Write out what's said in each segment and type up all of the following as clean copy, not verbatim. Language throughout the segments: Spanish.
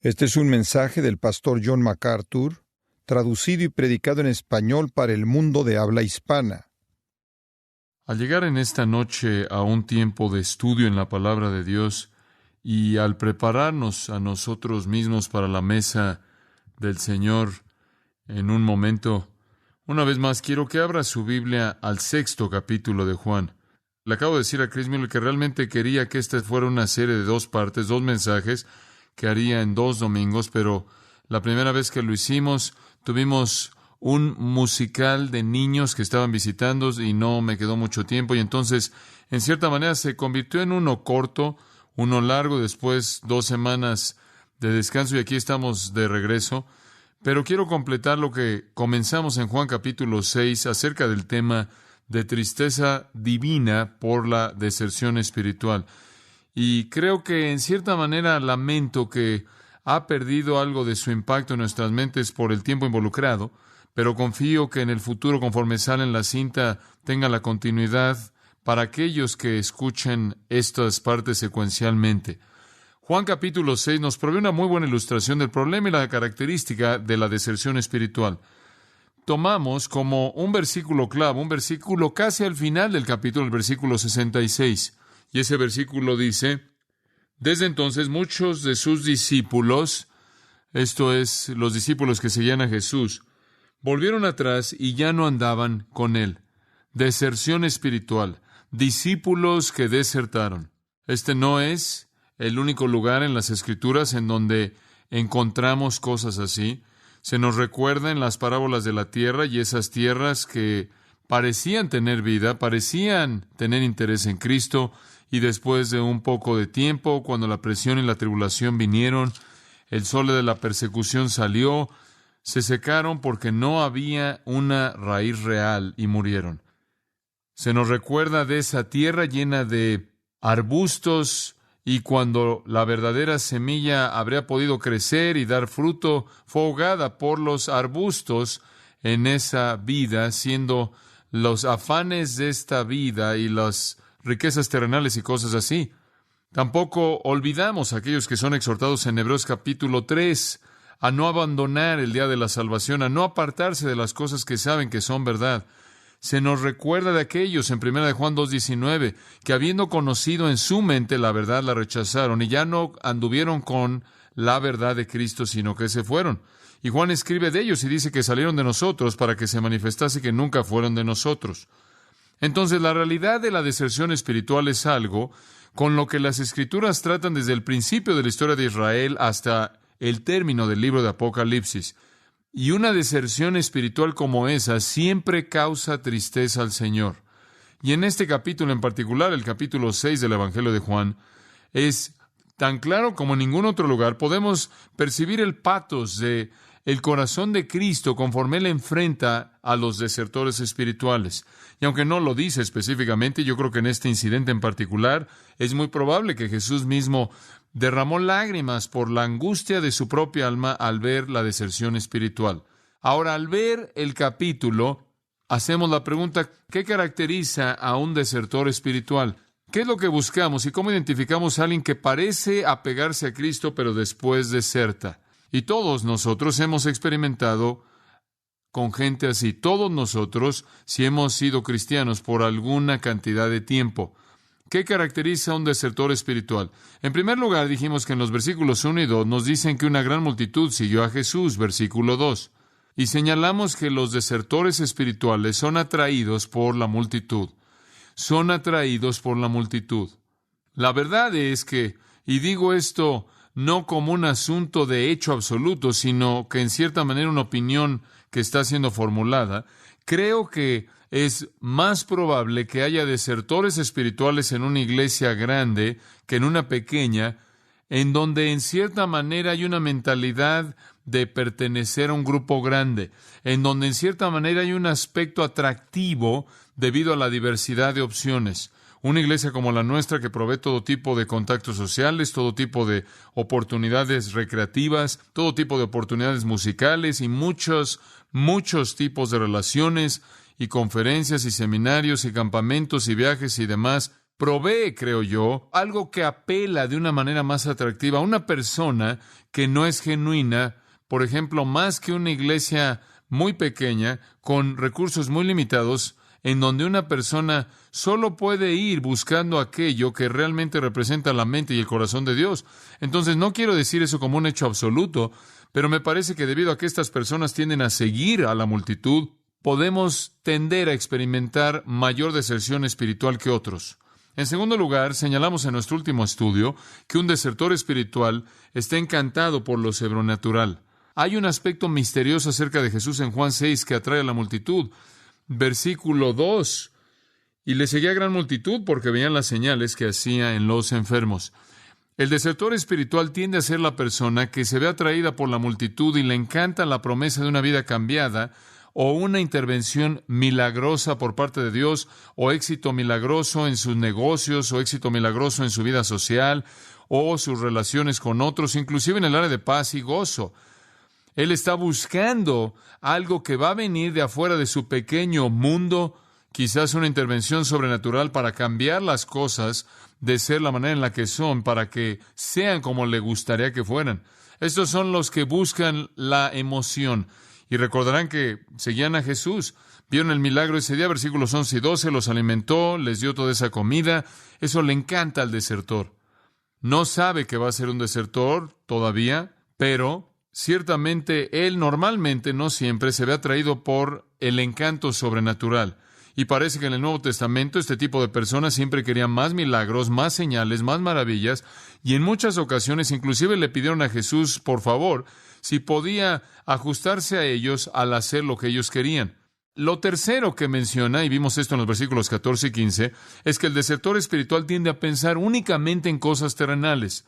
Este es un mensaje del pastor John MacArthur, traducido y predicado en español para el mundo de habla hispana. Al llegar en esta noche a un tiempo de estudio en la palabra de Dios y al prepararnos a nosotros mismos para la mesa del Señor en un momento, una vez más quiero que abra su Biblia al 6º capítulo de Juan. Le acabo de decir a Chris Miller que realmente quería que esta fuera una serie de 2 partes, 2 mensajes que haría en 2 domingos, pero la primera vez que lo hicimos tuvimos un musical de niños que estaban visitando y no me quedó mucho tiempo, y entonces en cierta manera se convirtió en uno corto, uno largo, después 2 semanas de descanso y aquí estamos de regreso. Pero quiero completar lo que comenzamos en Juan capítulo 6 acerca del tema de tristeza divina por la deserción espiritual. Y creo que en cierta manera lamento que ha perdido algo de su impacto en nuestras mentes por el tiempo involucrado, pero confío que en el futuro, conforme sale en la cinta, tenga la continuidad para aquellos que escuchen estas partes secuencialmente. Juan capítulo 6 nos provee una muy buena ilustración del problema y la característica de la deserción espiritual. Tomamos como un versículo clave, un versículo casi al final del capítulo, el versículo 66. Y ese versículo dice: desde entonces muchos de sus discípulos, esto es, los discípulos que seguían a Jesús, volvieron atrás y ya no andaban con él. Deserción espiritual, discípulos que desertaron. Este no es el único lugar en las Escrituras en donde encontramos cosas así. Se nos recuerda en las parábolas de la tierra y esas tierras que parecían tener vida, parecían tener interés en Cristo, y después de un poco de tiempo, cuando la presión y la tribulación vinieron, el sol de la persecución salió, se secaron porque no había una raíz real y murieron. Se nos recuerda de esa tierra llena de arbustos, y cuando la verdadera semilla habría podido crecer y dar fruto, fue ahogada por los arbustos en esa vida, siendo los afanes de esta vida y las riquezas terrenales y cosas así. Tampoco olvidamos a aquellos que son exhortados en Hebreos capítulo 3 a no abandonar el día de la salvación, a no apartarse de las cosas que saben que son verdad. Se nos recuerda de aquellos en 1 de Juan 2:19 que habiendo conocido en su mente la verdad la rechazaron y ya no anduvieron con la verdad de Cristo, sino que se fueron. Y Juan escribe de ellos y dice que salieron de nosotros para que se manifestase que nunca fueron de nosotros. Entonces, la realidad de la deserción espiritual es algo con lo que las Escrituras tratan desde el principio de la historia de Israel hasta el término del libro de Apocalipsis. Y una deserción espiritual como esa siempre causa tristeza al Señor. Y en este capítulo en particular, el capítulo 6 del Evangelio de Juan, es tan claro como en ningún otro lugar. Podemos percibir el patos de el corazón de Cristo conforme Él enfrenta a los desertores espirituales. Y aunque no lo dice específicamente, yo creo que en este incidente en particular es muy probable que Jesús mismo derramó lágrimas por la angustia de su propia alma al ver la deserción espiritual. Ahora, al ver el capítulo, hacemos la pregunta: ¿qué caracteriza a un desertor espiritual? ¿Qué es lo que buscamos y cómo identificamos a alguien que parece apegarse a Cristo pero después deserta? Y todos nosotros hemos experimentado con gente así. Todos nosotros, si hemos sido cristianos por alguna cantidad de tiempo. ¿Qué caracteriza a un desertor espiritual? En primer lugar, dijimos que en los versículos 1 y 2 nos dicen que una gran multitud siguió a Jesús, versículo 2. Y señalamos que los desertores espirituales son atraídos por la multitud. Son atraídos por la multitud. La verdad es que, y digo esto no como un asunto de hecho absoluto, sino que en cierta manera una opinión que está siendo formulada, creo que es más probable que haya desertores espirituales en una iglesia grande que en una pequeña, en donde en cierta manera hay una mentalidad de pertenecer a un grupo grande, en donde en cierta manera hay un aspecto atractivo debido a la diversidad de opciones. Una iglesia como la nuestra que provee todo tipo de contactos sociales, todo tipo de oportunidades recreativas, todo tipo de oportunidades musicales y muchos tipos de relaciones y conferencias y seminarios y campamentos y viajes y demás. provee, creo yo, algo que apela de una manera más atractiva a una persona que no es genuina, por ejemplo, más que una iglesia muy pequeña, con recursos muy limitados, en donde una persona solo puede ir buscando aquello que realmente representa la mente y el corazón de Dios. Entonces, no quiero decir eso como un hecho absoluto, pero me parece que debido a que estas personas tienden a seguir a la multitud, podemos tender a experimentar mayor deserción espiritual que otros. En segundo lugar, señalamos en nuestro último estudio que un desertor espiritual está encantado por lo sobrenatural. Hay un aspecto misterioso acerca de Jesús en Juan 6 que atrae a la multitud. Versículo 2. Y le seguía gran multitud porque veían las señales que hacía en los enfermos. El desertor espiritual tiende a ser la persona que se ve atraída por la multitud y le encanta la promesa de una vida cambiada, o una intervención milagrosa por parte de Dios, o éxito milagroso en sus negocios, o éxito milagroso en su vida social, o sus relaciones con otros, inclusive en el área de paz y gozo. Él está buscando algo que va a venir de afuera de su pequeño mundo, quizás una intervención sobrenatural para cambiar las cosas de ser la manera en la que son, para que sean como le gustaría que fueran. Estos son los que buscan la emoción. Y recordarán que seguían a Jesús. Vieron el milagro ese día, versículos 11 y 12, los alimentó, les dio toda esa comida. Eso le encanta al desertor. No sabe que va a ser un desertor todavía, pero ciertamente él normalmente, no siempre, se ve atraído por el encanto sobrenatural. Y parece que en el Nuevo Testamento este tipo de personas siempre querían más milagros, más señales, más maravillas, y en muchas ocasiones inclusive le pidieron a Jesús, por favor, si podía ajustarse a ellos al hacer lo que ellos querían. Lo tercero que menciona, y vimos esto en los versículos 14 y 15, es que el desertor espiritual tiende a pensar únicamente en cosas terrenales.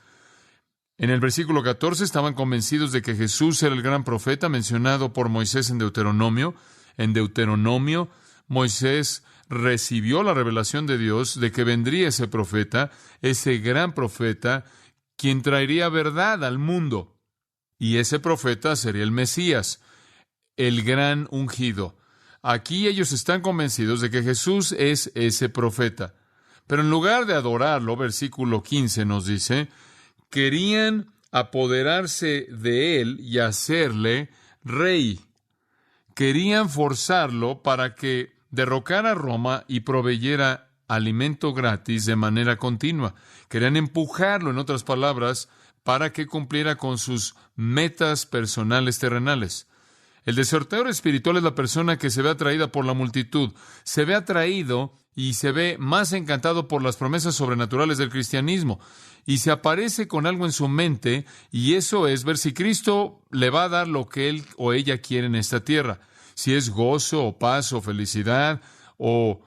En el versículo 14 estaban convencidos de que Jesús era el gran profeta mencionado por Moisés en Deuteronomio. En Deuteronomio, Moisés recibió la revelación de Dios de que vendría ese profeta, ese gran profeta, quien traería verdad al mundo. Y ese profeta sería el Mesías, el gran ungido. Aquí ellos están convencidos de que Jesús es ese profeta. Pero en lugar de adorarlo, versículo 15 nos dice, querían apoderarse de él y hacerle rey. Querían forzarlo para que derrocara a Roma y proveyera alimento gratis de manera continua. Querían empujarlo, en otras palabras, para que cumpliera con sus metas personales terrenales. El desertor espiritual es la persona que se ve atraída por la multitud, se ve atraído y se ve más encantado por las promesas sobrenaturales del cristianismo, y se aparece con algo en su mente, y eso es ver si Cristo le va a dar lo que él o ella quiere en esta tierra, si es gozo o paz o felicidad o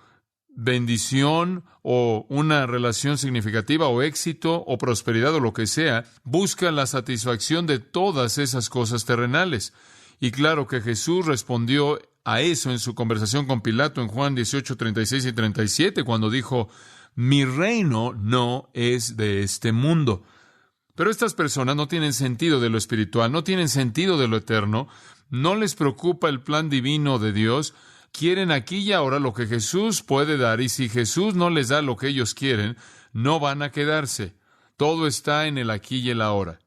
bendición o una relación significativa o éxito o prosperidad o lo que sea, busca la satisfacción de todas esas cosas terrenales. Y claro que Jesús respondió a eso en su conversación con Pilato en Juan 18, 36 y 37, cuando dijo, mi reino no es de este mundo. Pero estas personas no tienen sentido de lo espiritual, no tienen sentido de lo eterno, no les preocupa el plan divino de Dios. Quieren aquí y ahora lo que Jesús puede dar, y si Jesús no les da lo que ellos quieren, no van a quedarse. Todo está en el aquí y el ahora.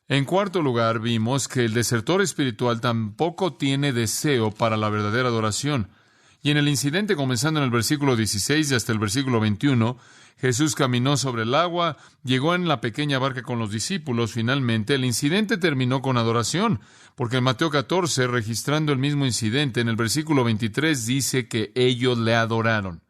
En cuarto lugar, vimos que el desertor espiritual tampoco tiene deseo para la verdadera adoración. Y en el incidente, comenzando en el versículo 16 y hasta el versículo 21, Jesús caminó sobre el agua, llegó en la pequeña barca con los discípulos. Finalmente, el incidente terminó con adoración, porque en Mateo 14, registrando el mismo incidente, en el versículo 23 dice que ellos le adoraron.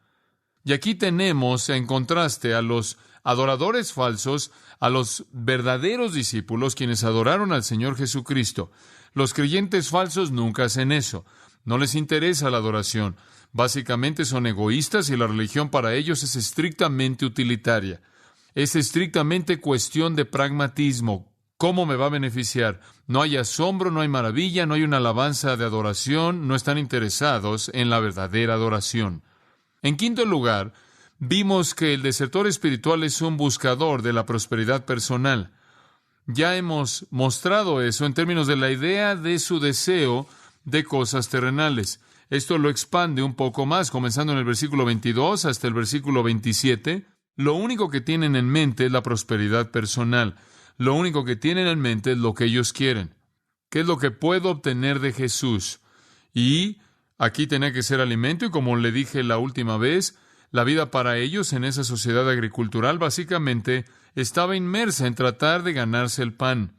Y aquí tenemos, en contraste, a los adoradores falsos, a los verdaderos discípulos, quienes adoraron al Señor Jesucristo. Los creyentes falsos nunca hacen eso. No les interesa la adoración. Básicamente son egoístas y la religión para ellos es estrictamente utilitaria. Es estrictamente cuestión de pragmatismo. ¿Cómo me va a beneficiar? No hay asombro, no hay maravilla, no hay una alabanza de adoración. No están interesados en la verdadera adoración. En quinto lugar, vimos que el desertor espiritual es un buscador de la prosperidad personal. Ya hemos mostrado eso en términos de la idea de su deseo de cosas terrenales. Esto lo expande un poco más, comenzando en el versículo 22 hasta el versículo 27. Lo único que tienen en mente es la prosperidad personal. Lo único que tienen en mente es lo que ellos quieren. ¿Qué es lo que puedo obtener de Jesús? Y aquí tenía que ser alimento, y como le dije la última vez, la vida para ellos en esa sociedad agricultural básicamente estaba inmersa en tratar de ganarse el pan.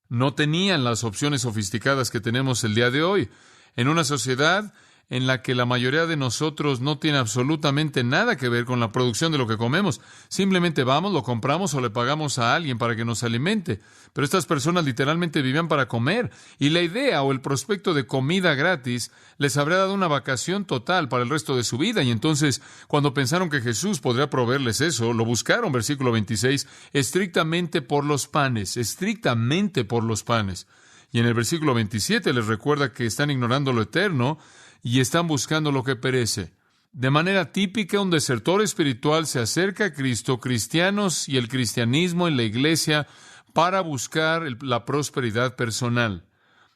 No tenían las opciones sofisticadas que tenemos el día de hoy. En una sociedad en la que la mayoría de nosotros no tiene absolutamente nada que ver con la producción de lo que comemos. Simplemente vamos, lo compramos o le pagamos a alguien para que nos alimente. Pero estas personas literalmente vivían para comer, y la idea o el prospecto de comida gratis les habría dado una vacación total para el resto de su vida. Y entonces, cuando pensaron que Jesús podría proveerles eso, lo buscaron, versículo 26, estrictamente por los panes. Y en el versículo 27 les recuerda que están ignorando lo eterno y están buscando lo que perece. De manera típica, un desertor espiritual se acerca a Cristo, cristianos y el cristianismo en la iglesia, para buscar la prosperidad personal.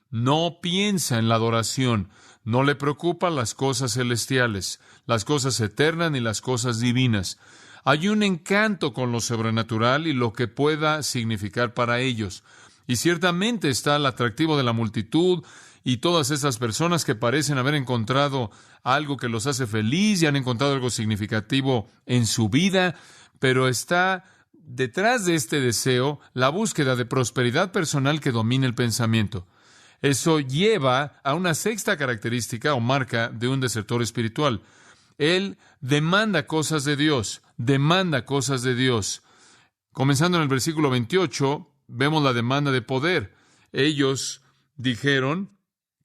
No piensa en la adoración, no le preocupan las cosas celestiales, las cosas eternas ni las cosas divinas. Hay un encanto con lo sobrenatural y lo que pueda significar para ellos. Y ciertamente está el atractivo de la multitud y todas esas personas que parecen haber encontrado algo que los hace feliz y han encontrado algo significativo en su vida, pero está detrás de este deseo la búsqueda de prosperidad personal que domina el pensamiento. Eso lleva a una sexta característica o marca de un desertor espiritual. Él demanda cosas de Dios. Comenzando en el versículo 28, vemos la demanda de poder. Ellos dijeron: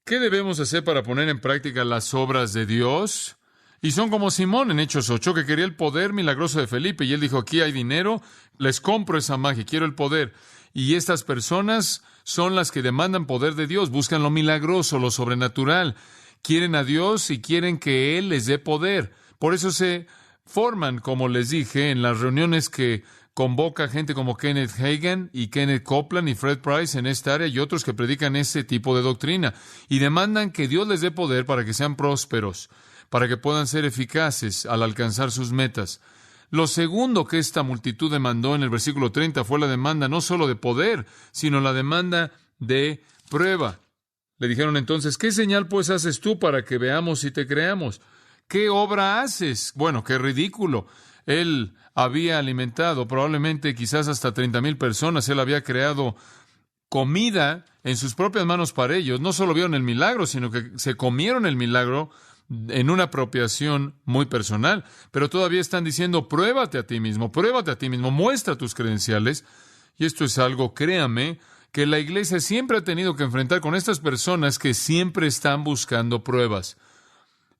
¿qué debemos hacer para poner en práctica las obras de Dios? Y son como Simón en Hechos 8, que quería el poder milagroso de Felipe, y él dijo: aquí hay dinero, les compro esa magia, quiero el poder. Y estas personas son las que demandan poder de Dios, buscan lo milagroso, lo sobrenatural, quieren a Dios y quieren que Él les dé poder. Por eso se forman, como les dije, en las reuniones que convoca gente como Kenneth Hagin y Kenneth Copeland y Fred Price en esta área y otros que predican ese tipo de doctrina, y demandan que Dios les dé poder para que sean prósperos, para que puedan ser eficaces al alcanzar sus metas. Lo segundo que esta multitud demandó en el versículo 30 fue la demanda no solo de poder, sino la demanda de prueba. Le dijeron entonces: ¿qué señal pues haces tú para que veamos y te creamos? ¿Qué obra haces? Bueno, qué ridículo. Él había alimentado probablemente quizás hasta 30,000 personas. Él había creado comida en sus propias manos para ellos. No solo vieron el milagro, sino que se comieron el milagro en una apropiación muy personal. Pero todavía están diciendo: pruébate a ti mismo, muestra tus credenciales. Y esto es algo, créame, que la iglesia siempre ha tenido que enfrentar con estas personas que siempre están buscando pruebas.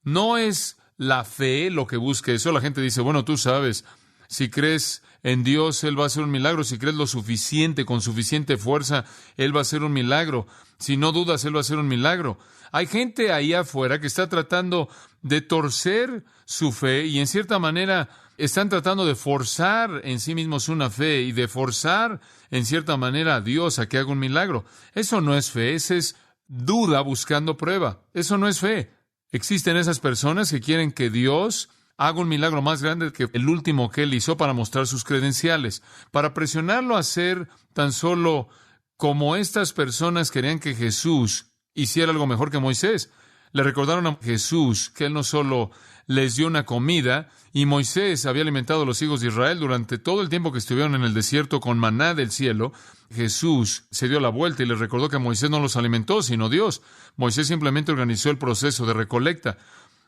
No es la fe lo que busca eso. La gente dice: bueno, tú sabes, si crees en Dios, Él va a hacer un milagro. Si crees lo suficiente, con suficiente fuerza, Él va a hacer un milagro. Si no dudas, Él va a hacer un milagro. Hay gente ahí afuera que está tratando de torcer su fe y en cierta manera están tratando de forzar en sí mismos una fe y de forzar en cierta manera a Dios a que haga un milagro. Eso no es fe, eso es duda buscando prueba. Eso no es fe. Existen esas personas que quieren que Dios haga un milagro más grande que el último que Él hizo para mostrar sus credenciales, para presionarlo a ser tan solo como estas personas querían que Jesús hiciera algo mejor que Moisés. Le recordaron a Jesús que Él no solo les dio una comida, y Moisés había alimentado a los hijos de Israel durante todo el tiempo que estuvieron en el desierto con maná del cielo. Jesús se dio la vuelta y les recordó que Moisés no los alimentó, sino Dios. Moisés simplemente organizó el proceso de recolecta.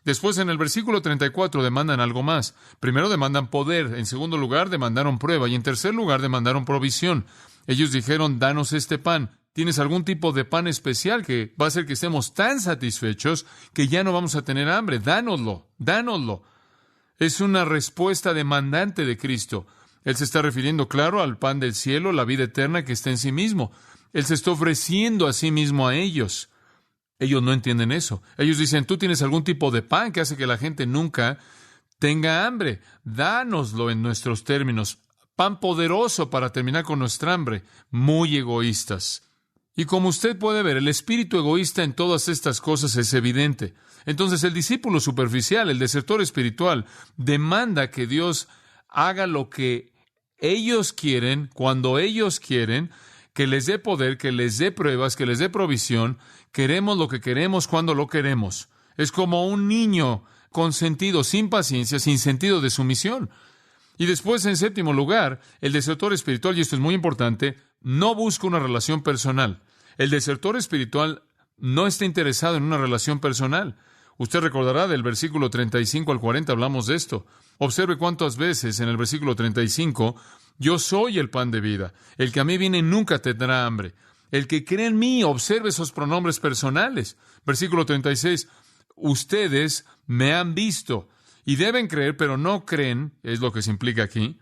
Después, en el versículo 34, demandan algo más. Primero, demandan poder. En segundo lugar, demandaron prueba. Y en tercer lugar, demandaron provisión. Ellos dijeron: danos este pan. ¿Tienes algún tipo de pan especial que va a hacer que estemos tan satisfechos que ya no vamos a tener hambre? Dánoslo. Es una respuesta demandante de Cristo. Él se está refiriendo, claro, al pan del cielo, la vida eterna que está en sí mismo. Él se está ofreciendo a sí mismo a ellos. Ellos no entienden eso. Ellos dicen: tú tienes algún tipo de pan que hace que la gente nunca tenga hambre. Dánoslo en nuestros términos. Pan poderoso para terminar con nuestra hambre. Muy egoístas. Y como usted puede ver, el espíritu egoísta en todas estas cosas es evidente. Entonces el discípulo superficial, el desertor espiritual, demanda que Dios haga lo que ellos quieren, cuando ellos quieren, que les dé poder, que les dé pruebas, que les dé provisión. Queremos lo que queremos cuando lo queremos. Es como un niño consentido, sin paciencia, sin sentido de sumisión. Y después, en séptimo lugar, el desertor espiritual, y esto es muy importante, no busca una relación personal. El desertor espiritual no está interesado en una relación personal. Usted recordará del versículo 35 al 40, hablamos de esto. Observe cuántas veces en el versículo 35, yo soy el pan de vida. El que a mí viene nunca tendrá hambre. El que cree en mí, observe esos pronombres personales. Versículo 36, ustedes me han visto y deben creer, pero no creen, es lo que se implica aquí.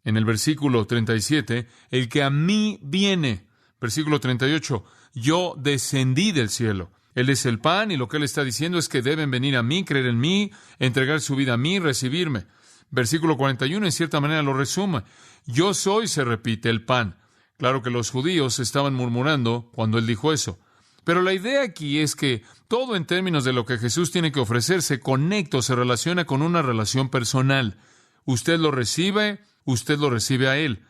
En el versículo 37, el que a mí viene. Versículo 38, yo descendí del cielo. Él es el pan y lo que Él está diciendo es que deben venir a mí, creer en mí, entregar su vida a mí, recibirme. Versículo 41 en cierta manera lo resume. Yo soy, se repite, el pan. Claro que los judíos estaban murmurando cuando Él dijo eso. Pero la idea aquí es que todo en términos de lo que Jesús tiene que ofrecer se conecta o se relaciona con una relación personal. Usted lo recibe a Él.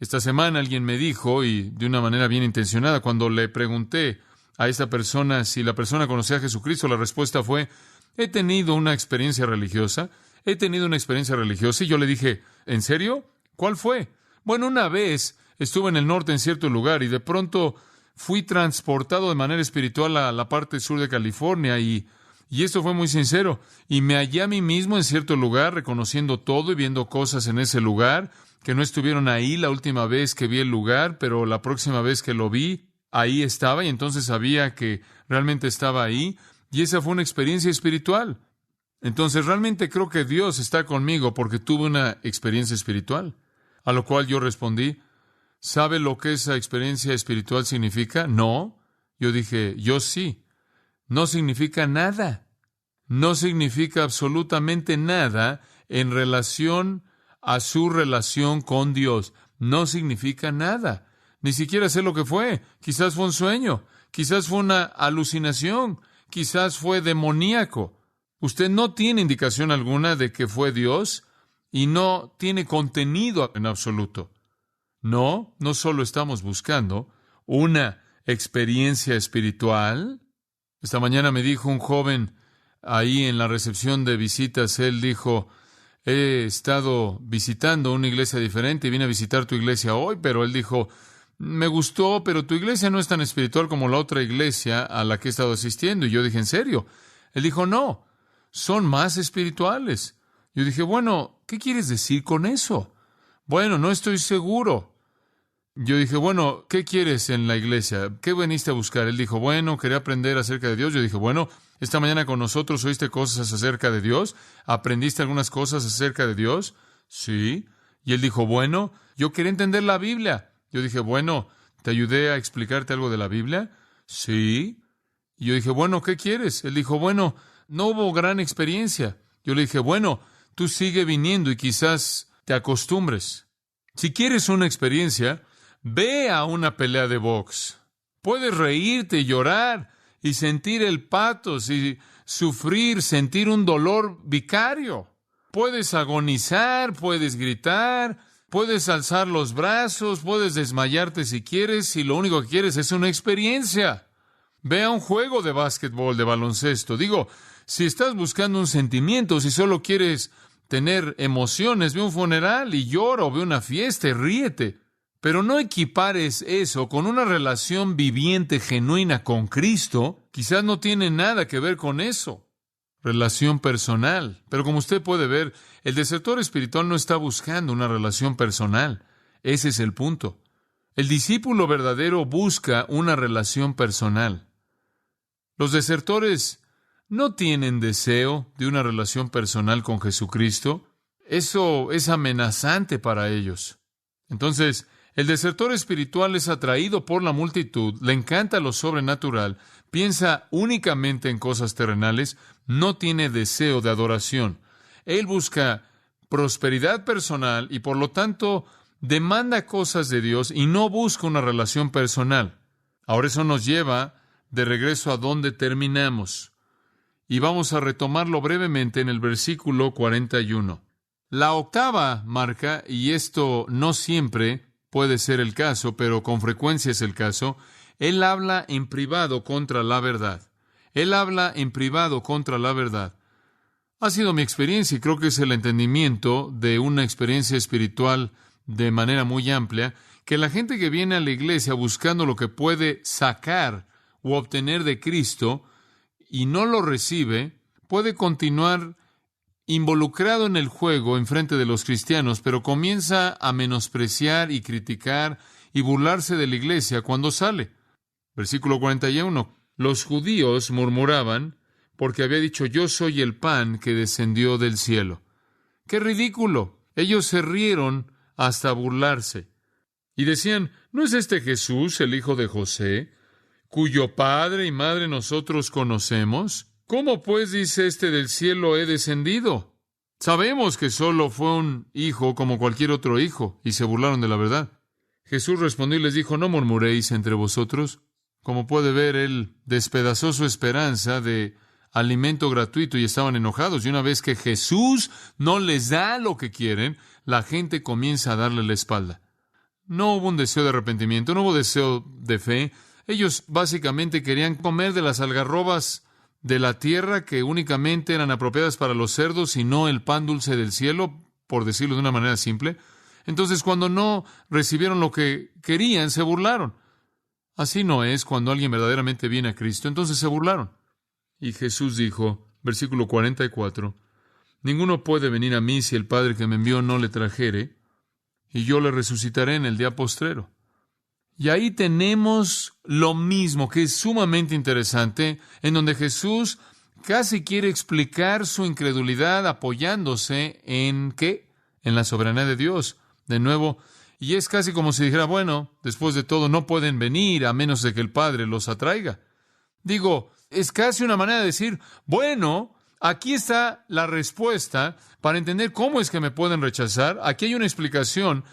Esta semana alguien me dijo, y de una manera bien intencionada, cuando le pregunté a esta persona si la persona conocía a Jesucristo, la respuesta fue, he tenido una experiencia religiosa, y yo le dije, ¿en serio? ¿Cuál fue? Bueno, una vez estuve en el norte en cierto lugar y de pronto fui transportado de manera espiritual a la parte sur de California y esto fue muy sincero, y me hallé a mí mismo en cierto lugar, reconociendo todo y viendo cosas en ese lugar que no estuvieron ahí la última vez que vi el lugar, pero la próxima vez que lo vi, ahí estaba, y entonces sabía que realmente estaba ahí, y esa fue una experiencia espiritual. Entonces realmente creo que Dios está conmigo porque tuve una experiencia espiritual. A lo cual yo respondí, ¿sabe lo que esa experiencia espiritual significa? No. Yo dije, yo sí. No significa nada. No significa absolutamente nada en relación a su relación con Dios. No significa nada. Ni siquiera sé lo que fue. Quizás fue un sueño. Quizás fue una alucinación. Quizás fue demoníaco. Usted no tiene indicación alguna de que fue Dios y no tiene contenido en absoluto. No solo estamos buscando una experiencia espiritual. Esta mañana me dijo un joven ahí en la recepción de visitas, él dijo, he estado visitando una iglesia diferente y vine a visitar tu iglesia hoy, pero él dijo, me gustó, pero tu iglesia no es tan espiritual como la otra iglesia a la que he estado asistiendo. Y yo dije, ¿en serio? Él dijo, no, son más espirituales. Yo dije, bueno, ¿qué quieres decir con eso? Bueno, no estoy seguro. Yo dije, bueno, ¿qué quieres en la iglesia? ¿Qué viniste a buscar? Él dijo, bueno, quería aprender acerca de Dios. Yo dije, bueno, esta mañana con nosotros oíste cosas acerca de Dios. ¿Aprendiste algunas cosas acerca de Dios? Sí. Y él dijo, bueno, yo quería entender la Biblia. Yo dije, bueno, ¿te ayudé a explicarte algo de la Biblia? Sí. Y yo dije, bueno, ¿qué quieres? Él dijo, bueno, no hubo gran experiencia. Yo le dije, bueno, tú sigue viniendo y quizás te acostumbres. Si quieres una experiencia, ve a una pelea de box. Puedes reírte y llorar y sentir el patos y sufrir, sentir un dolor vicario. Puedes agonizar, puedes gritar, puedes alzar los brazos, puedes desmayarte si quieres, si lo único que quieres es una experiencia. Ve a un juego de básquetbol, de baloncesto. Digo, si estás buscando un sentimiento, si solo quieres tener emociones, ve a un funeral y llora, o ve una fiesta y ríete. Pero no equipares eso con una relación viviente, genuina con Cristo. Quizás no tiene nada que ver con eso. Relación personal. Pero como usted puede ver, el desertor espiritual no está buscando una relación personal. Ese es el punto. El discípulo verdadero busca una relación personal. Los desertores no tienen deseo de una relación personal con Jesucristo. Eso es amenazante para ellos. Entonces, el desertor espiritual es atraído por la multitud, le encanta lo sobrenatural, piensa únicamente en cosas terrenales, no tiene deseo de adoración. Él busca prosperidad personal y por lo tanto demanda cosas de Dios y no busca una relación personal. Ahora eso nos lleva de regreso a donde terminamos. Y vamos a retomarlo brevemente en el versículo 41. La octava marca, y esto no siempre puede ser el caso, pero con frecuencia es el caso, él habla en privado contra la verdad. Él habla en privado contra la verdad. Ha sido mi experiencia y creo que es el entendimiento de una experiencia espiritual de manera muy amplia, que la gente que viene a la iglesia buscando lo que puede sacar o obtener de Cristo y no lo recibe, puede continuar involucrado en el juego en frente de los cristianos, pero comienza a menospreciar y criticar y burlarse de la iglesia cuando sale. Versículo 41. Los judíos murmuraban porque había dicho, yo soy el pan que descendió del cielo. ¡Qué ridículo! Ellos se rieron hasta burlarse. Y decían, ¿no es este Jesús, el hijo de José, cuyo padre y madre nosotros conocemos? ¿Cómo pues dice este del cielo he descendido? Sabemos que solo fue un hijo como cualquier otro hijo, y se burlaron de la verdad. Jesús respondió y les dijo, no murmuréis entre vosotros. Como puede ver, él despedazó su esperanza de alimento gratuito y estaban enojados. Y una vez que Jesús no les da lo que quieren, la gente comienza a darle la espalda. No hubo un deseo de arrepentimiento, no hubo deseo de fe. Ellos básicamente querían comer de las algarrobas de la tierra que únicamente eran apropiadas para los cerdos y no el pan dulce del cielo, por decirlo de una manera simple. Entonces, cuando no recibieron lo que querían, se burlaron. Así no es cuando alguien verdaderamente viene a Cristo, entonces se burlaron. Y Jesús dijo, versículo 44, ninguno puede venir a mí si el Padre que me envió no le trajere, y yo le resucitaré en el día postrero. Y ahí tenemos lo mismo, que es sumamente interesante, en donde Jesús casi quiere explicar su incredulidad apoyándose en ¿qué? En la soberanía de Dios. De nuevo, y es casi como si dijera, bueno, después de todo no pueden venir a menos de que el Padre los atraiga. Digo, es casi una manera de decir, bueno, aquí está la respuesta para entender cómo es que me pueden rechazar. Aquí hay una explicación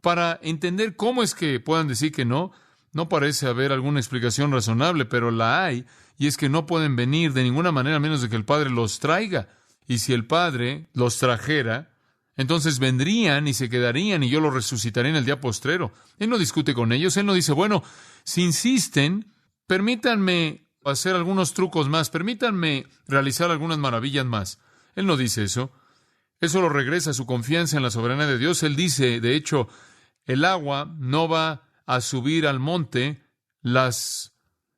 para entender cómo es que puedan decir que no. No parece haber alguna explicación razonable, pero la hay, y es que no pueden venir de ninguna manera a menos de que el Padre los traiga. Y si el Padre los trajera, entonces vendrían y se quedarían y yo los resucitaré en el día postrero. Él no discute con ellos, él no dice, bueno, si insisten, permítanme hacer algunos trucos más, permítanme realizar algunas maravillas más. Él no dice eso. Eso lo regresa a su confianza en la soberanía de Dios. Él dice, de hecho, el agua no va a subir al monte, las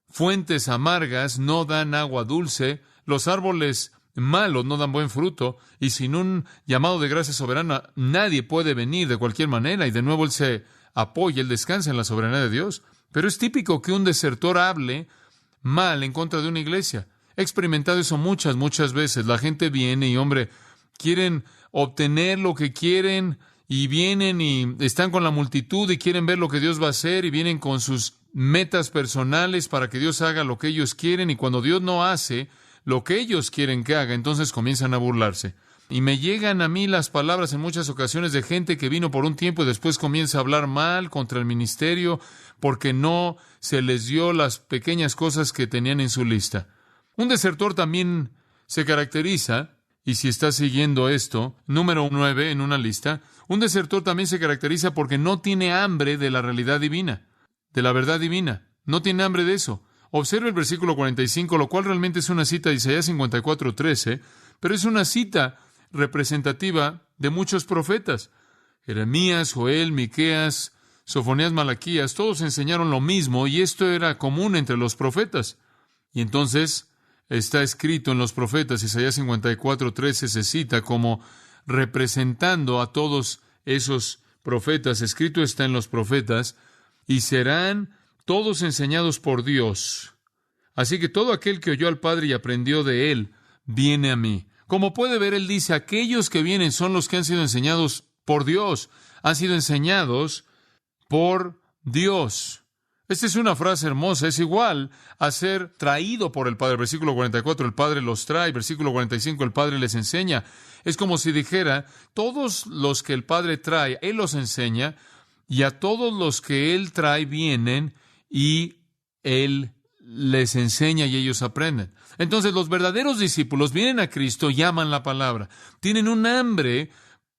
fuentes amargas no dan agua dulce, los árboles malos no dan buen fruto, y sin un llamado de gracia soberana, nadie puede venir de cualquier manera, y de nuevo él se apoya, él descansa en la soberanía de Dios. Pero es típico que un desertor hable mal en contra de una iglesia. He experimentado eso muchas veces. La gente viene y, hombre, quieren obtener lo que quieren, y vienen y están con la multitud y quieren ver lo que Dios va a hacer, y vienen con sus metas personales para que Dios haga lo que ellos quieren, y cuando Dios no hace lo que ellos quieren que haga, entonces comienzan a burlarse. Y me llegan a mí las palabras en muchas ocasiones de gente que vino por un tiempo y después comienza a hablar mal contra el ministerio porque no se les dio las pequeñas cosas que tenían en su lista. Un desertor también se caracteriza, y si está siguiendo esto, número 9 en una lista, un desertor también se caracteriza porque no tiene hambre de la realidad divina, de la verdad divina. No tiene hambre de eso. Observe el versículo 45, lo cual realmente es una cita de Isaías 54:13, pero es una cita representativa de muchos profetas. Jeremías, Joel, Miqueas, Sofonías, Malaquías, todos enseñaron lo mismo, y esto era común entre los profetas. Y entonces está escrito en los profetas, Isaías 54:13 se cita como representando a todos esos profetas. Escrito está en los profetas, y serán todos enseñados por Dios. Así que todo aquel que oyó al Padre y aprendió de Él, viene a mí. Como puede ver, Él dice, aquellos que vienen son los que han sido enseñados por Dios. Han sido enseñados por Dios. Esta es una frase hermosa. Es igual a ser traído por el Padre. Versículo 44, el Padre los trae. Versículo 45, el Padre les enseña. Es como si dijera, todos los que el Padre trae, Él los enseña, y a todos los que Él trae vienen, y Él les enseña y ellos aprenden. Entonces, los verdaderos discípulos vienen a Cristo y aman la palabra. Tienen un hambre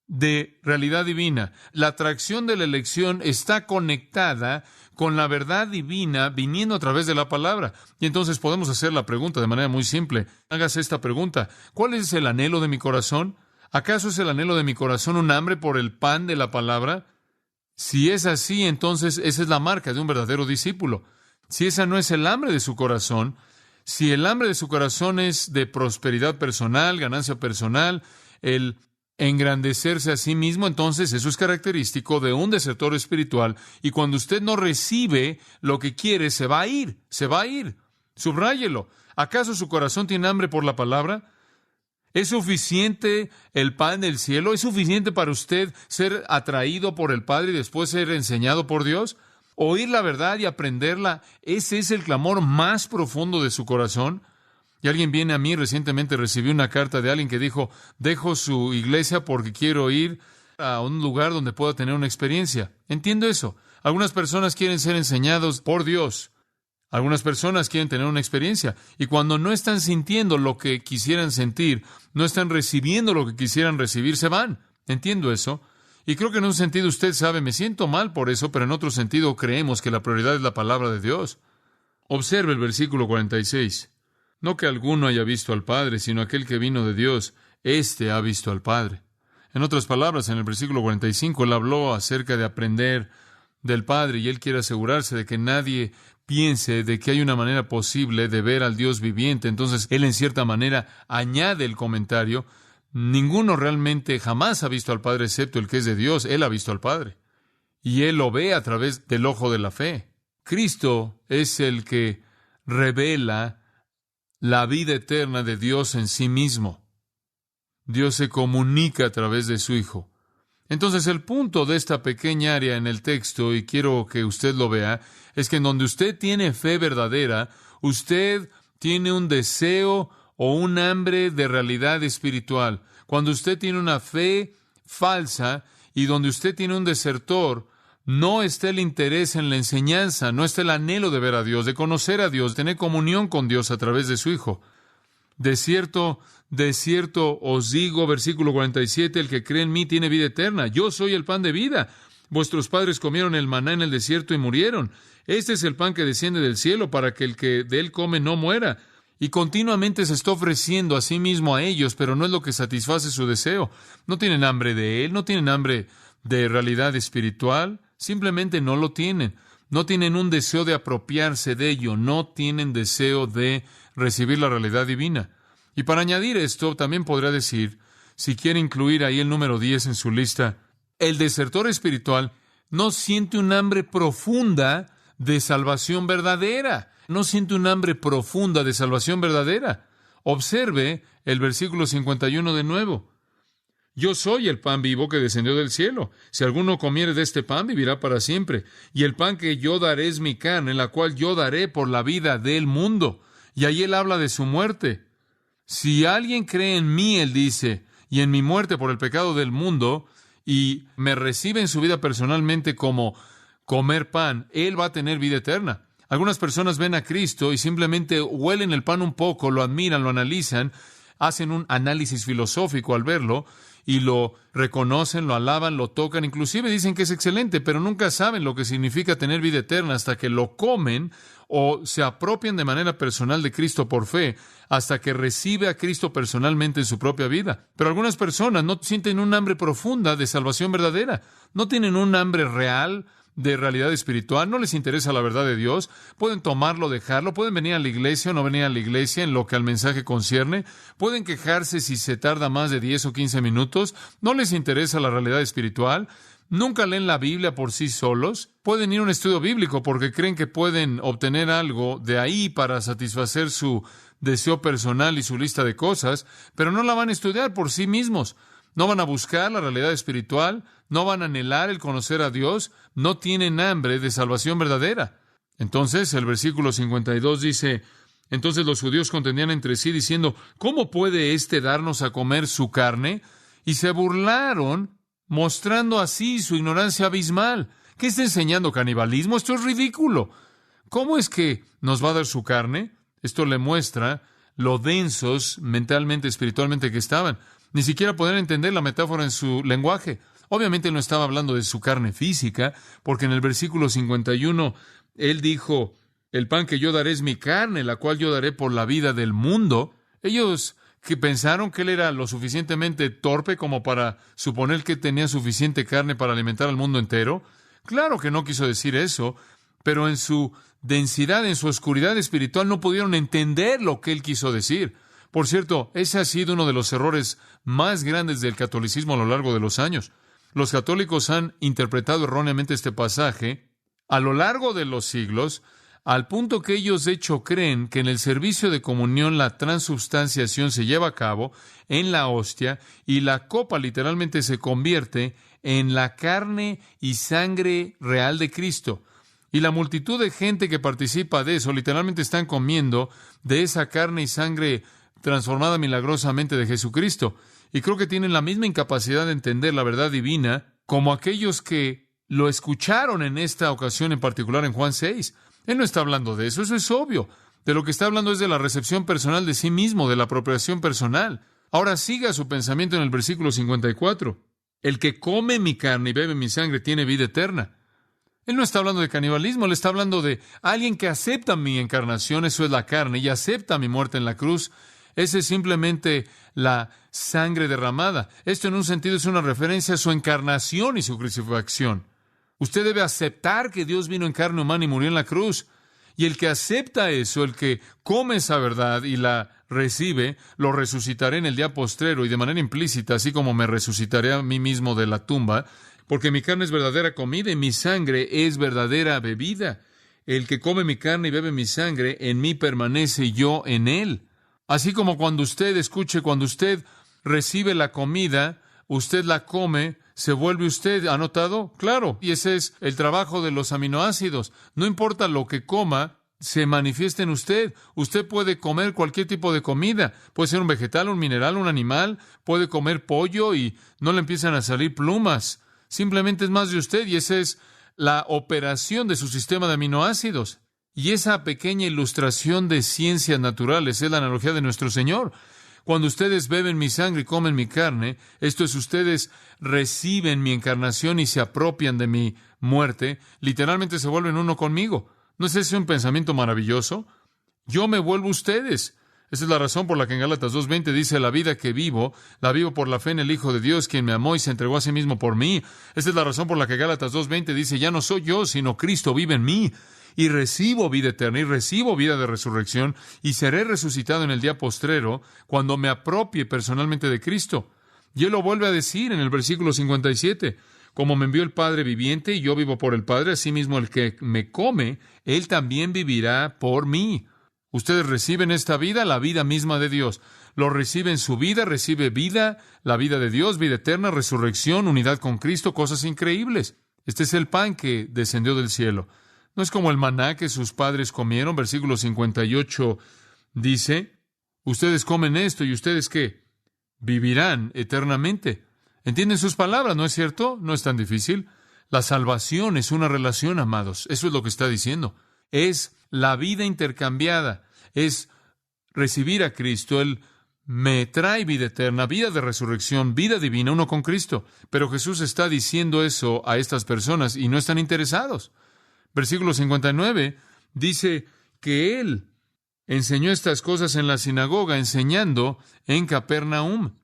de realidad divina. La atracción de la elección está conectada con la verdad divina viniendo a través de la palabra. Y entonces podemos hacer la pregunta de manera muy simple. Hágase esta pregunta: ¿cuál es el anhelo de mi corazón? ¿Acaso es el anhelo de mi corazón un hambre por el pan de la palabra? Si es así, entonces esa es la marca de un verdadero discípulo. Si esa no es el hambre de su corazón, si el hambre de su corazón es de prosperidad personal, ganancia personal, el engrandecerse a sí mismo, entonces eso es característico de un desertor espiritual. Y cuando usted no recibe lo que quiere, se va a ir, se va a ir. Subráyelo. ¿Acaso su corazón tiene hambre por la palabra? ¿Es suficiente el pan del cielo? ¿Es suficiente para usted ser atraído por el Padre y después ser enseñado por Dios? ¿Oír la verdad y aprenderla? ¿Ese es el clamor más profundo de su corazón? Y alguien viene a mí, recientemente recibí una carta de alguien que dijo: dejo su iglesia porque quiero ir a un lugar donde pueda tener una experiencia. Entiendo eso. Algunas personas quieren ser enseñados por Dios. Algunas personas quieren tener una experiencia. Y cuando no están sintiendo lo que quisieran sentir, no están recibiendo lo que quisieran recibir, se van. Entiendo eso. Y creo que en un sentido usted sabe, me siento mal por eso, pero en otro sentido creemos que la prioridad es la palabra de Dios. Observe el versículo 46. No que alguno haya visto al Padre, sino aquel que vino de Dios, éste ha visto al Padre. En otras palabras, en el versículo 45, él habló acerca de aprender del Padre, y él quiere asegurarse de que nadie piense de que hay una manera posible de ver al Dios viviente. Entonces, él en cierta manera añade el comentario: ninguno realmente jamás ha visto al Padre excepto el que es de Dios. Él ha visto al Padre. Y él lo ve a través del ojo de la fe. Cristo es el que revela la vida eterna de Dios en sí mismo. Dios se comunica a través de su Hijo. Entonces, el punto de esta pequeña área en el texto, y quiero que usted lo vea, es que en donde usted tiene fe verdadera, usted tiene un deseo o un hambre de realidad espiritual. Cuando usted tiene una fe falsa y donde usted tiene un desertor, no está el interés en la enseñanza, no está el anhelo de ver a Dios, de conocer a Dios, de tener comunión con Dios a través de su Hijo. De cierto os digo, versículo 47, el que cree en mí tiene vida eterna. Yo soy el pan de vida. Vuestros padres comieron el maná en el desierto y murieron. Este es el pan que desciende del cielo para que el que de él come no muera. Y continuamente se está ofreciendo a sí mismo a ellos, pero no es lo que satisface su deseo. No tienen hambre de él, no tienen hambre de realidad espiritual. Simplemente no lo tienen. No tienen un deseo de apropiarse de ello. No tienen deseo de recibir la realidad divina. Y para añadir esto, también podría decir, si quiere incluir ahí el número 10 en su lista, el desertor espiritual no siente un hambre profunda de salvación verdadera. No siente un hambre profunda de salvación verdadera. Observe el versículo 51 de nuevo. Yo soy el pan vivo que descendió del cielo. Si alguno comiere de este pan, vivirá para siempre. Y el pan que yo daré es mi carne, la cual yo daré por la vida del mundo. Y ahí él habla de su muerte. Si alguien cree en mí, él dice, y en mi muerte por el pecado del mundo, y me recibe en su vida personalmente como comer pan, él va a tener vida eterna. Algunas personas ven a Cristo y simplemente huelen el pan un poco, lo admiran, lo analizan, hacen un análisis filosófico al verlo, y lo reconocen, lo alaban, lo tocan, inclusive dicen que es excelente, pero nunca saben lo que significa tener vida eterna hasta que lo comen o se apropian de manera personal de Cristo por fe, hasta que recibe a Cristo personalmente en su propia vida. Pero algunas personas no sienten un hambre profunda de salvación verdadera, no tienen un hambre real de realidad espiritual, no les interesa la verdad de Dios, pueden tomarlo, dejarlo, pueden venir a la iglesia o no venir a la iglesia en lo que al mensaje concierne, pueden quejarse si se tarda más de 10 o 15 minutos, no les interesa la realidad espiritual, nunca leen la Biblia por sí solos, pueden ir a un estudio bíblico porque creen que pueden obtener algo de ahí para satisfacer su deseo personal y su lista de cosas, pero no la van a estudiar por sí mismos. No van a buscar la realidad espiritual, no van a anhelar el conocer a Dios, no tienen hambre de salvación verdadera. Entonces, el versículo 52 dice, entonces los judíos contendían entre sí diciendo, ¿cómo puede éste darnos a comer su carne? Y se burlaron, mostrando así su ignorancia abismal. ¿Qué está enseñando? ¿Canibalismo? Esto es ridículo. ¿Cómo es que nos va a dar su carne? Esto le muestra lo densos mentalmente, espiritualmente que estaban. Ni siquiera podían entender la metáfora en su lenguaje. Obviamente él no estaba hablando de su carne física, porque en el versículo 51 él dijo, el pan que yo daré es mi carne, la cual yo daré por la vida del mundo. Ellos que pensaron que él era lo suficientemente torpe como para suponer que tenía suficiente carne para alimentar al mundo entero. Claro que no quiso decir eso, pero en su densidad, en su oscuridad espiritual, no pudieron entender lo que él quiso decir. Por cierto, ese ha sido uno de los errores más grandes del catolicismo a lo largo de los años. Los católicos han interpretado erróneamente este pasaje a lo largo de los siglos, al punto que ellos de hecho creen que en el servicio de comunión la transubstanciación se lleva a cabo en la hostia y la copa literalmente se convierte en la carne y sangre real de Cristo. Y la multitud de gente que participa de eso literalmente están comiendo de esa carne y sangre transformada milagrosamente de Jesucristo. Y creo que tienen la misma incapacidad de entender la verdad divina como aquellos que lo escucharon en esta ocasión en particular en Juan 6. Él no está hablando de eso, eso es obvio. De lo que está hablando es de la recepción personal de sí mismo, de la apropiación personal. Ahora siga su pensamiento en el versículo 54. El que come mi carne y bebe mi sangre tiene vida eterna. Él no está hablando de canibalismo, él está hablando de alguien que acepta mi encarnación, eso es la carne, y acepta mi muerte en la cruz. Ese es simplemente la sangre derramada. Esto en un sentido es una referencia a su encarnación y su crucifixión. Usted debe aceptar que Dios vino en carne humana y murió en la cruz. Y el que acepta eso, el que come esa verdad y la recibe, lo resucitaré en el día postrero y de manera implícita, así como me resucitaré a mí mismo de la tumba, porque mi carne es verdadera comida y mi sangre es verdadera bebida. El que come mi carne y bebe mi sangre, en mí permanece y yo en él. Así como cuando usted recibe la comida, usted la come, se vuelve usted. ¿Ha notado? Claro. Y ese es el trabajo de los aminoácidos. No importa lo que coma, se manifiesta en usted. Usted puede comer cualquier tipo de comida. Puede ser un vegetal, un mineral, un animal. Puede comer pollo y no le empiezan a salir plumas. Simplemente es más de usted y esa es la operación de su sistema de aminoácidos. Y esa pequeña ilustración de ciencias naturales es la analogía de nuestro Señor. Cuando ustedes beben mi sangre y comen mi carne, esto es, ustedes reciben mi encarnación y se apropian de mi muerte, literalmente se vuelven uno conmigo. ¿No es ese un pensamiento maravilloso? Yo me vuelvo ustedes. Esa es la razón por la que en Gálatas 2:20 dice, la vida que vivo, la vivo por la fe en el Hijo de Dios, quien me amó y se entregó a sí mismo por mí. Esa es la razón por la que Gálatas 2:20 dice, ya no soy yo, sino Cristo vive en mí. Y recibo vida eterna, y recibo vida de resurrección, y seré resucitado en el día postrero, cuando me apropie personalmente de Cristo. Y él lo vuelve a decir en el versículo 57, como me envió el Padre viviente, y yo vivo por el Padre, asimismo el que me come, él también vivirá por mí. Ustedes reciben esta vida, la vida misma de Dios. Lo reciben su vida, recibe vida, la vida de Dios, vida eterna, resurrección, unidad con Cristo, cosas increíbles. Este es el pan que descendió del cielo. No es como el maná que sus padres comieron. Versículo 58 dice, ustedes comen esto y ustedes ¿qué? Vivirán eternamente. ¿Entienden sus palabras? ¿No es cierto? No es tan difícil. La salvación es una relación, amados. Eso es lo que está diciendo. Es la vida intercambiada. Es recibir a Cristo. Él me trae vida eterna, vida de resurrección, vida divina, uno con Cristo. Pero Jesús está diciendo eso a estas personas y no están interesados. Versículo 59 dice que él enseñó estas cosas en la sinagoga, enseñando en Capernaum.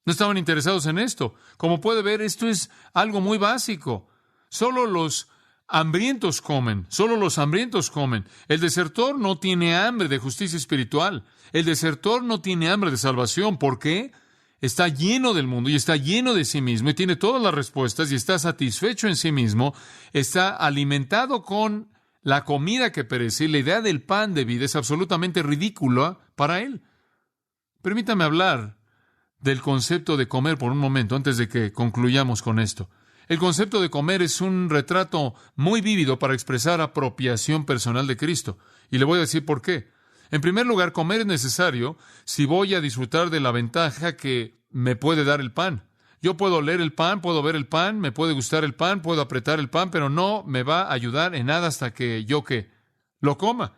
No estaban interesados en esto. Como puede ver, esto es algo muy básico. Solo los hambrientos comen, solo los hambrientos comen. El desertor no tiene hambre de justicia espiritual. El desertor no tiene hambre de salvación. ¿Por qué? Está lleno del mundo y está lleno de sí mismo y tiene todas las respuestas y está satisfecho en sí mismo, está alimentado con la comida que perece. La idea del pan de vida es absolutamente ridícula para él. Permítame hablar del concepto de comer por un momento antes de que concluyamos con esto. El concepto de comer es un retrato muy vívido para expresar apropiación personal de Cristo. Y le voy a decir por qué. En primer lugar, comer es necesario si voy a disfrutar de la ventaja que me puede dar el pan. Yo puedo oler el pan, puedo ver el pan, me puede gustar el pan, puedo apretar el pan, pero no me va a ayudar en nada hasta que yo lo coma.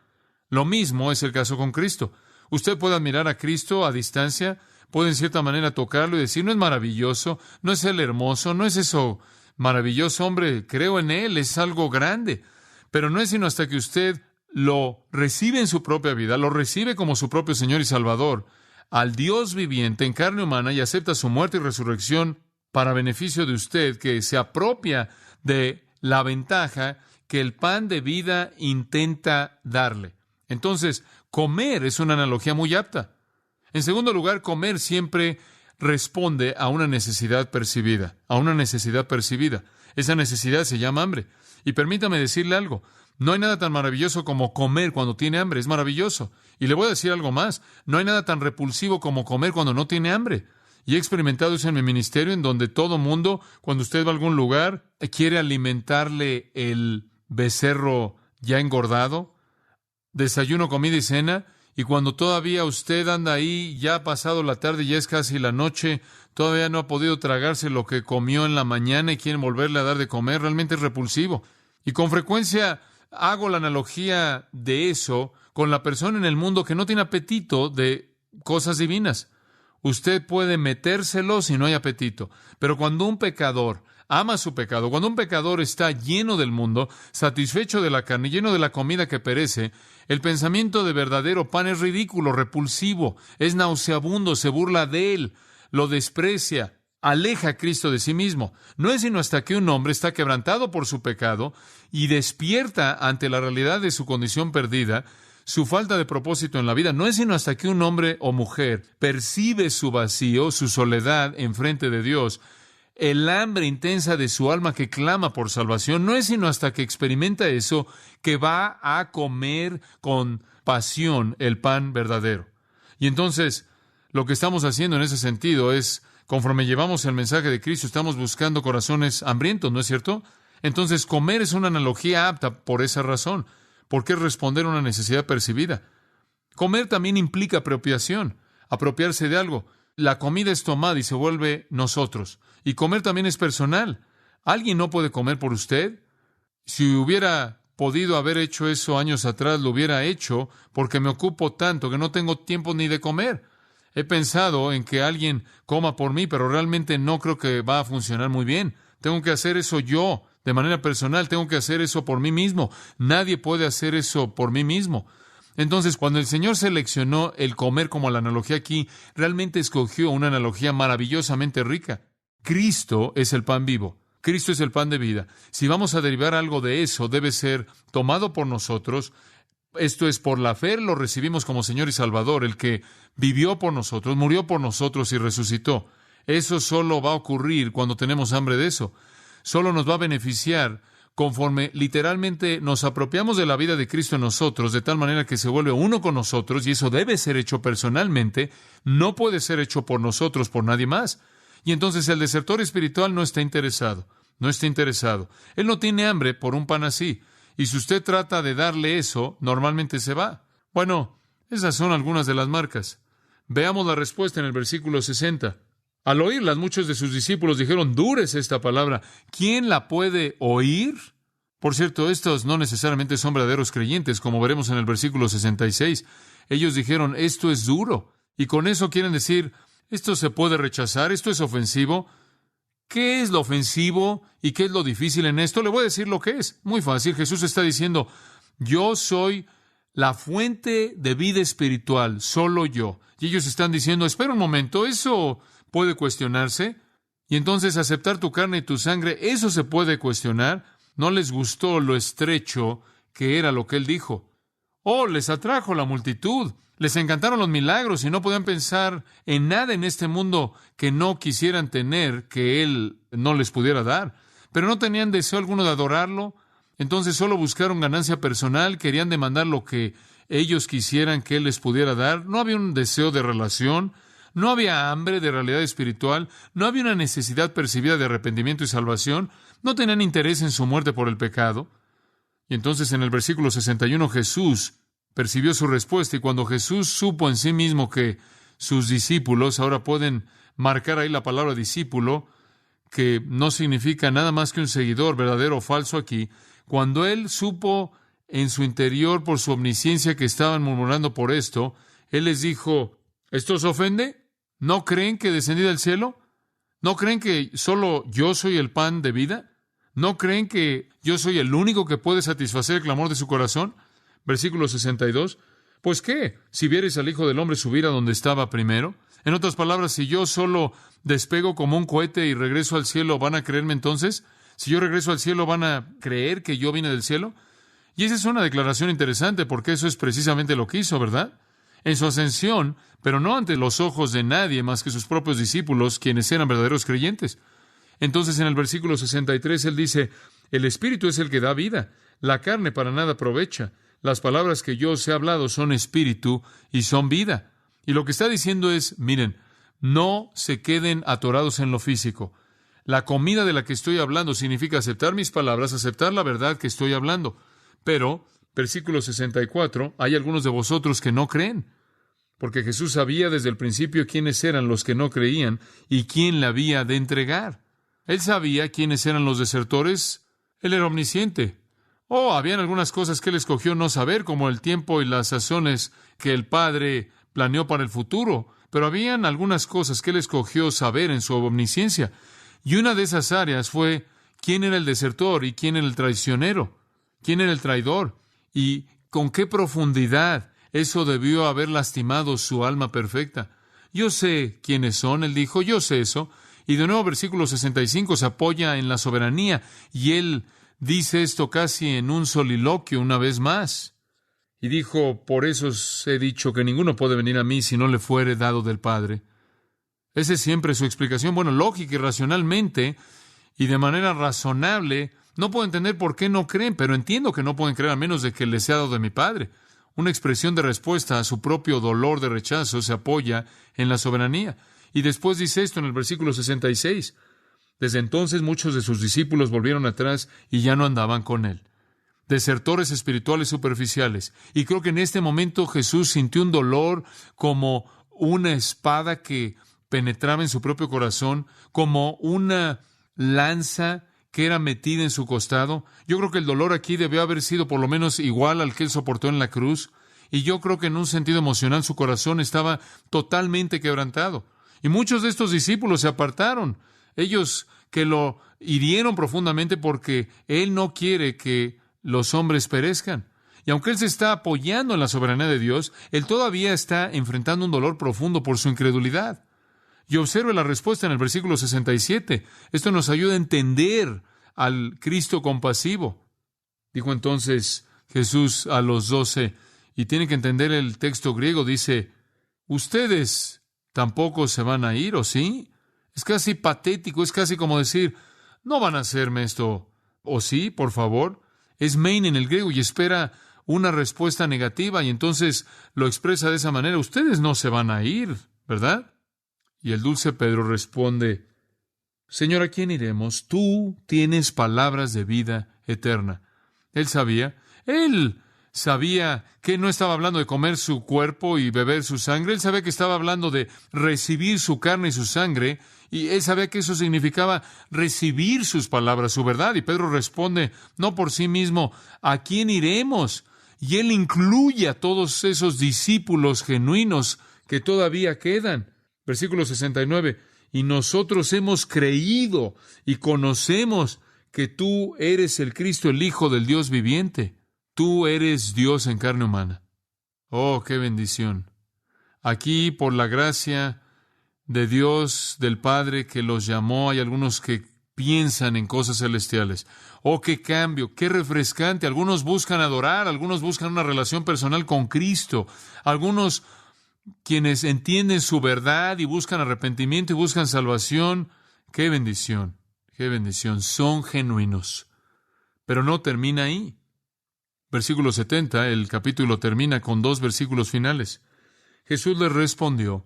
Lo mismo es el caso con Cristo. Usted puede admirar a Cristo a distancia, puede en cierta manera tocarlo y decir, ¿no es maravilloso? ¿No es Él hermoso? ¿No es eso maravilloso? Hombre, creo en Él, es algo grande. Pero no es sino hasta que usted lo recibe en su propia vida, lo recibe como su propio Señor y Salvador, al Dios viviente en carne humana, y acepta su muerte y resurrección para beneficio de usted, que se apropia de la ventaja que el pan de vida intenta darle. Entonces, comer es una analogía muy apta. En segundo lugar, comer siempre responde a una necesidad percibida, a una necesidad percibida. Esa necesidad se llama hambre. Y permítame decirle algo, no hay nada tan maravilloso como comer cuando tiene hambre, es maravilloso. Y le voy a decir algo más, no hay nada tan repulsivo como comer cuando no tiene hambre. Y he experimentado eso en mi ministerio, en donde todo mundo, cuando usted va a algún lugar, quiere alimentarle el becerro ya engordado, desayuno, comida y cena, y cuando todavía usted anda ahí, ya ha pasado la tarde, ya es casi la noche, todavía no ha podido tragarse lo que comió en la mañana y quieren volverle a dar de comer, realmente es repulsivo. Y con frecuencia hago la analogía de eso con la persona en el mundo que no tiene apetito de cosas divinas. Usted puede metérselo si no hay apetito, pero cuando un pecador ama su pecado, cuando un pecador está lleno del mundo, satisfecho de la carne, lleno de la comida que perece, el pensamiento de verdadero pan es ridículo, repulsivo, es nauseabundo, se burla de él, lo desprecia, aleja a Cristo de sí mismo. No es sino hasta que un hombre está quebrantado por su pecado y despierta ante la realidad de su condición perdida, su falta de propósito en la vida. No es sino hasta que un hombre o mujer percibe su vacío, su soledad enfrente de Dios, el hambre intensa de su alma que clama por salvación. No es sino hasta que experimenta eso que va a comer con pasión el pan verdadero. Y entonces, lo que estamos haciendo en ese sentido es, conforme llevamos el mensaje de Cristo, estamos buscando corazones hambrientos, ¿no es cierto? Entonces, comer es una analogía apta por esa razón, porque es responder a una necesidad percibida. Comer también implica apropiación, apropiarse de algo. La comida es tomada y se vuelve nosotros. Y comer también es personal. ¿Alguien no puede comer por usted? Si hubiera podido haber hecho eso años atrás, lo hubiera hecho porque me ocupo tanto que no tengo tiempo ni de comer. He pensado en que alguien coma por mí, pero realmente no creo que va a funcionar muy bien. Tengo que hacer eso yo, de manera personal. Tengo que hacer eso por mí mismo. Nadie puede hacer eso por mí mismo. Entonces, cuando el Señor seleccionó el comer como la analogía aquí, realmente escogió una analogía maravillosamente rica. Cristo es el pan vivo. Cristo es el pan de vida. Si vamos a derivar algo de eso, debe ser tomado por nosotros. Esto es, por la fe lo recibimos como Señor y Salvador, el que vivió por nosotros, murió por nosotros y resucitó. Eso solo va a ocurrir cuando tenemos hambre de eso. Solo nos va a beneficiar conforme literalmente nos apropiamos de la vida de Cristo en nosotros, de tal manera que se vuelve uno con nosotros, y eso debe ser hecho personalmente, no puede ser hecho por nosotros, por nadie más. Y entonces el desertor espiritual no está interesado. Él no tiene hambre por un pan así. Y si usted trata de darle eso, normalmente se va. Bueno, esas son algunas de las marcas. Veamos la respuesta en el versículo 60. Al oírlas, muchos de sus discípulos dijeron, dura es esta palabra, ¿quién la puede oír? Por cierto, estos no necesariamente son verdaderos creyentes, como veremos en el versículo 66. Ellos dijeron, esto es duro. Y con eso quieren decir, esto se puede rechazar, esto es ofensivo. ¿Qué es lo ofensivo y qué es lo difícil en esto? Le voy a decir lo que es. Muy fácil. Jesús está diciendo, yo soy la fuente de vida espiritual, solo yo. Y ellos están diciendo, espera un momento, eso puede cuestionarse. Y entonces aceptar tu carne y tu sangre, eso se puede cuestionar. No les gustó lo estrecho que era lo que él dijo. Oh, les atrajo la multitud. Les encantaron los milagros y no podían pensar en nada en este mundo que no quisieran tener, que él no les pudiera dar. Pero no tenían deseo alguno de adorarlo. Entonces solo buscaron ganancia personal, querían demandar lo que ellos quisieran que él les pudiera dar. No había un deseo de relación, no había hambre de realidad espiritual, no había una necesidad percibida de arrepentimiento y salvación, no tenían interés en su muerte por el pecado. Y entonces en el versículo 61 Jesús percibió su respuesta, y cuando Jesús supo en sí mismo que sus discípulos, ahora pueden marcar ahí la palabra discípulo, que no significa nada más que un seguidor, verdadero o falso aquí, cuando él supo en su interior por su omnisciencia que estaban murmurando por esto, él les dijo, ¿esto os ofende? ¿No creen que descendí del cielo? ¿No creen que solo yo soy el pan de vida? ¿No creen que yo soy el único que puede satisfacer el clamor de su corazón? Versículo 62. Pues qué, si viereis al Hijo del Hombre subir a donde estaba primero. En otras palabras, si yo solo despego como un cohete y regreso al cielo, ¿van a creerme entonces? Si yo regreso al cielo, ¿van a creer que yo vine del cielo? Y esa es una declaración interesante, porque eso es precisamente lo que hizo, ¿verdad? En su ascensión, pero no ante los ojos de nadie más que sus propios discípulos, quienes eran verdaderos creyentes. Entonces, en el versículo 63, él dice, el Espíritu es el que da vida, la carne para nada aprovecha. Las palabras que yo os he hablado son espíritu y son vida. Y lo que está diciendo es, miren, no se queden atorados en lo físico. La comida de la que estoy hablando significa aceptar mis palabras, aceptar la verdad que estoy hablando. Pero, versículo 64, hay algunos de vosotros que no creen. Porque Jesús sabía desde el principio quiénes eran los que no creían y quién le había de entregar. Él sabía quiénes eran los desertores. Él era omnisciente. Habían algunas cosas que él escogió no saber, como el tiempo y las sazones que el Padre planeó para el futuro. Pero habían algunas cosas que él escogió saber en su omnisciencia. Y una de esas áreas fue quién era el desertor y quién era el traicionero, quién era el traidor y con qué profundidad eso debió haber lastimado su alma perfecta. Yo sé quiénes son, él dijo, yo sé eso. Y de nuevo, versículo 65 se apoya en la soberanía y él dice esto casi en un soliloquio una vez más. Y dijo, por eso os he dicho que ninguno puede venir a mí si no le fuere dado del Padre. Esa es siempre su explicación. Bueno, lógica y racionalmente y de manera razonable, no puedo entender por qué no creen, pero entiendo que no pueden creer a menos de que les sea dado de mi Padre. Una expresión de respuesta a su propio dolor de rechazo se apoya en la soberanía. Y después dice esto en el versículo 66. Desde entonces muchos de sus discípulos volvieron atrás y ya no andaban con él. Desertores espirituales superficiales. Y creo que en este momento Jesús sintió un dolor como una espada que penetraba en su propio corazón, como una lanza que era metida en su costado. Yo creo que el dolor aquí debió haber sido por lo menos igual al que él soportó en la cruz. Y yo creo que en un sentido emocional su corazón estaba totalmente quebrantado. Y muchos de estos discípulos se apartaron. Ellos que lo hirieron profundamente porque él no quiere que los hombres perezcan. Y aunque él se está apoyando en la soberanía de Dios, él todavía está enfrentando un dolor profundo por su incredulidad. Y observe la respuesta en el versículo 67. Esto nos ayuda a entender al Cristo compasivo. Dijo entonces Jesús a los 12, y tiene que entender el texto griego, dice, ¿ustedes tampoco se van a ir, o sí? Es casi patético, es casi como decir, no van a hacerme esto, o sí, por favor. Es mein en el griego y espera una respuesta negativa, y entonces lo expresa de esa manera, ustedes no se van a ir, ¿verdad? Y el dulce Pedro responde, Señor, ¿a quién iremos? Tú tienes palabras de vida eterna. Él sabía que no estaba hablando de comer su cuerpo y beber su sangre. Él sabía que estaba hablando de recibir su carne y su sangre. Y él sabía que eso significaba recibir sus palabras, su verdad. Y Pedro responde, no por sí mismo, ¿a quién iremos? Y él incluye a todos esos discípulos genuinos que todavía quedan. Versículo 69, y nosotros hemos creído y conocemos que tú eres el Cristo, el Hijo del Dios viviente. Tú eres Dios en carne humana. Oh, qué bendición. Aquí, por la gracia de Dios, del Padre que los llamó, hay algunos que piensan en cosas celestiales. Oh, qué cambio, qué refrescante. Algunos buscan adorar, algunos buscan una relación personal con Cristo, algunos quienes entienden su verdad y buscan arrepentimiento y buscan salvación. ¡Qué bendición! ¡Qué bendición! Son genuinos. Pero no termina ahí. Versículo 70, el capítulo termina con 2 versículos finales. Jesús les respondió,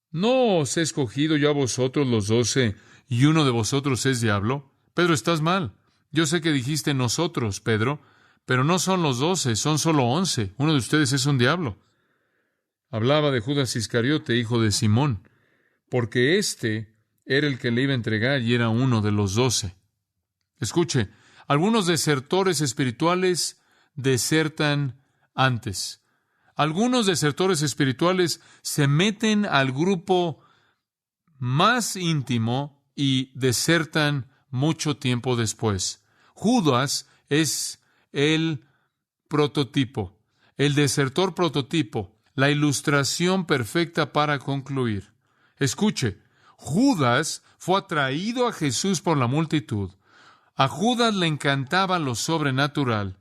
¿no os he escogido yo a vosotros los 12 y uno de vosotros es diablo? Pedro, estás mal. Yo sé que dijiste nosotros, Pedro, pero no son los 12, son solo 11. Uno de ustedes es un diablo. Hablaba de Judas Iscariote, hijo de Simón, porque éste era el que le iba a entregar y era uno de los 12. Escuche, algunos desertores espirituales desertan antes. Algunos desertores espirituales se meten al grupo más íntimo y desertan mucho tiempo después. Judas es el prototipo, el desertor prototipo, la ilustración perfecta para concluir. Escuche, Judas fue atraído a Jesús por la multitud. A Judas le encantaba lo sobrenatural.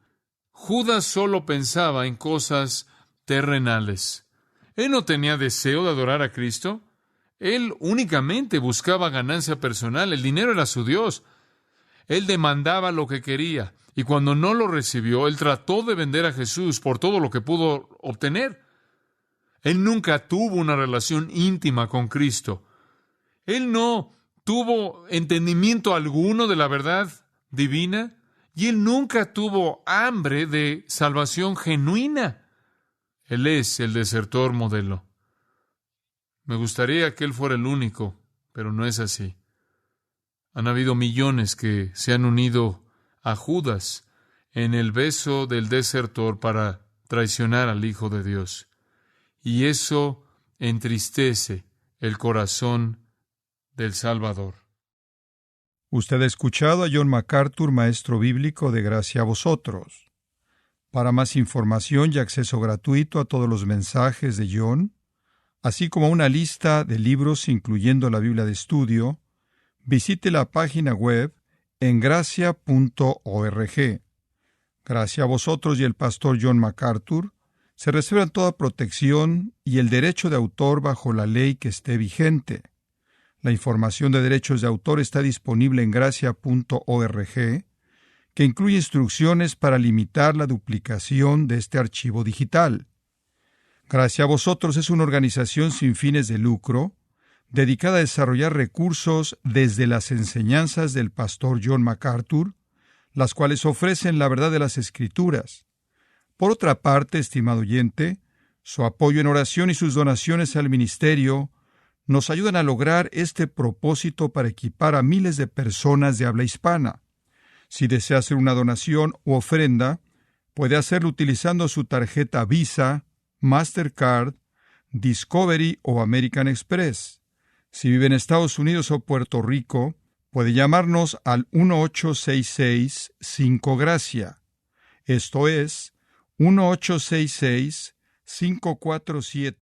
Judas solo pensaba en cosas terrenales. Él no tenía deseo de adorar a Cristo. Él únicamente buscaba ganancia personal. El dinero era su Dios. Él demandaba lo que quería. Y cuando no lo recibió, él trató de vender a Jesús por todo lo que pudo obtener. Él nunca tuvo una relación íntima con Cristo. Él no tuvo entendimiento alguno de la verdad divina. Y él nunca tuvo hambre de salvación genuina. Él es el desertor modelo. Me gustaría que él fuera el único, pero no es así. Han habido millones que se han unido a Judas en el beso del desertor para traicionar al Hijo de Dios. Y eso entristece el corazón del Salvador. Usted ha escuchado a John MacArthur, maestro bíblico de Gracia a Vosotros. Para más información y acceso gratuito a todos los mensajes de John, así como una lista de libros incluyendo la Biblia de estudio, visite la página web en gracia.org. Gracia a Vosotros y el pastor John MacArthur se reservan toda protección y el derecho de autor bajo la ley que esté vigente. La información de derechos de autor está disponible en gracia.org, que incluye instrucciones para limitar la duplicación de este archivo digital. Gracia a Vosotros es una organización sin fines de lucro, dedicada a desarrollar recursos desde las enseñanzas del pastor John MacArthur, las cuales ofrecen la verdad de las Escrituras. Por otra parte, estimado oyente, su apoyo en oración y sus donaciones al ministerio nos ayudan a lograr este propósito para equipar a miles de personas de habla hispana. Si desea hacer una donación u ofrenda, puede hacerlo utilizando su tarjeta Visa, Mastercard, Discovery o American Express. Si vive en Estados Unidos o Puerto Rico, puede llamarnos al 1-866-5-GRACIA. Esto es 1-866-547